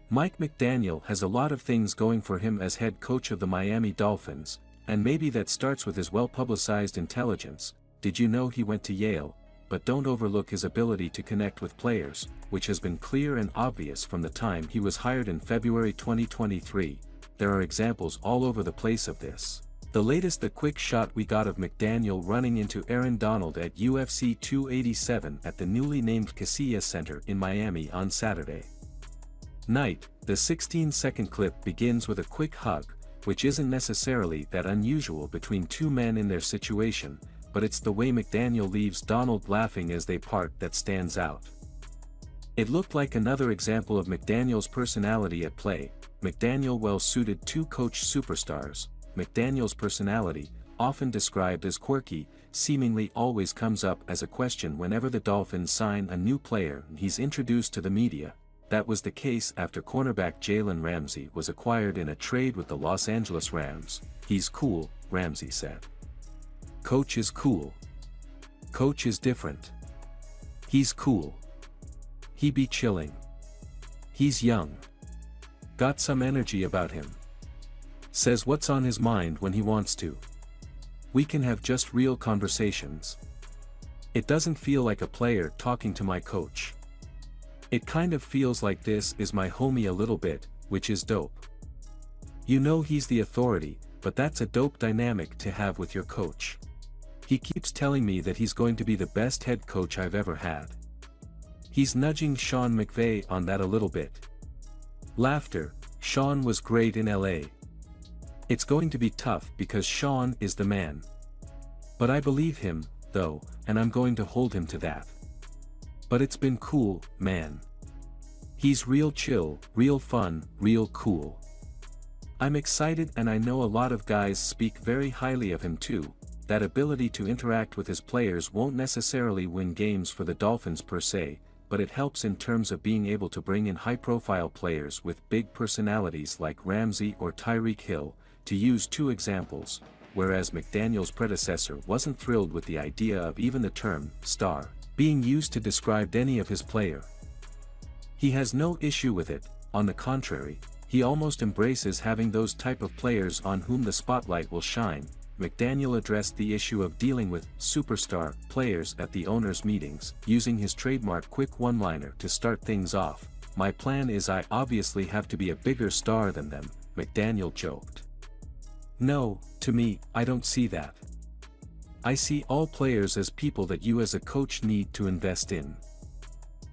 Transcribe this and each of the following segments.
Mike McDaniel has a lot of things going for him as head coach of the Miami Dolphins, and maybe that starts with his well-publicized intelligence. Did you know he went to Yale? But don't overlook his ability to connect with players, which has been clear and obvious from the time he was hired in February 2023. There are examples all over the place of this. The latest, the quick shot we got of McDaniel running into Aaron Donald at UFC 287 at the newly named Casillas Center in Miami on Saturday night. The 16-second clip begins with a quick hug, which isn't necessarily that unusual between two men in their situation, but it's the way McDaniel leaves Donald laughing as they part that stands out. It looked like another example of McDaniel's personality at play. McDaniel well suited to coach superstars. McDaniel's personality, often described as quirky, seemingly always comes up as a question whenever the Dolphins sign a new player and he's introduced to the media. That was the case after cornerback Jalen Ramsey was acquired in a trade with the Los Angeles Rams. "He's cool," Ramsey said. "Coach is cool. Coach is different. He's cool. He be chilling. He's young. Got some energy about him. Says what's on his mind when he wants to. We can have just real conversations. It doesn't feel like a player talking to my coach. It kind of feels like this is my homie a little bit, which is dope. You know he's the authority, but that's a dope dynamic to have with your coach. He keeps telling me that he's going to be the best head coach I've ever had. He's nudging Sean McVay on that a little bit." Laughter. Sean was great in LA. It's going to be tough because Sean is the man. But I believe him, though, and I'm going to hold him to that. But it's been cool, man. He's real chill, real fun, real cool. I'm excited, and I know a lot of guys speak very highly of him too. That ability to interact with his players won't necessarily win games for the Dolphins per se, but it helps in terms of being able to bring in high-profile players with big personalities like Ramsey or Tyreek Hill, to use two examples, whereas McDaniel's predecessor wasn't thrilled with the idea of even the term "star" being used to describe any of his player. He has no issue with it. On the contrary, he almost embraces having those type of players on whom the spotlight will shine. McDaniel addressed the issue of dealing with superstar players at the owners' meetings, using his trademark quick one-liner to start things off. "My plan is I obviously have to be a bigger star than them," McDaniel joked. "No, to me, I don't see that. I see all players as people that you as a coach need to invest in.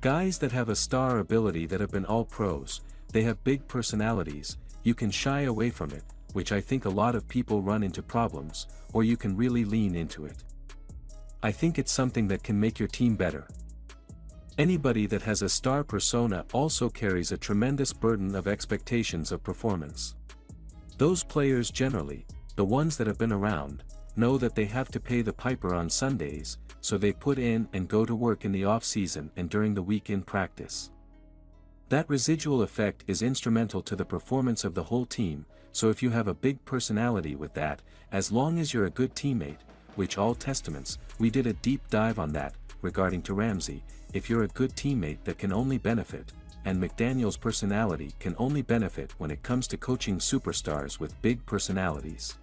Guys that have a star ability, that have been all pros, they have big personalities, you can shy away from it, which I think a lot of people run into problems, or you can really lean into it. I think it's something that can make your team better. Anybody that has a star persona also carries a tremendous burden of expectations of performance. Those players generally, the ones that have been around, know that they have to pay the piper on Sundays, so they put in and go to work in the off-season and during the week in practice. That residual effect is instrumental to the performance of the whole team, so if you have a big personality with that, as long as you're a good teammate, which all testaments, we did a deep dive on that, regarding to Ramsey, if you're a good teammate that can only benefit, and McDaniel's personality can only benefit when it comes to coaching superstars with big personalities.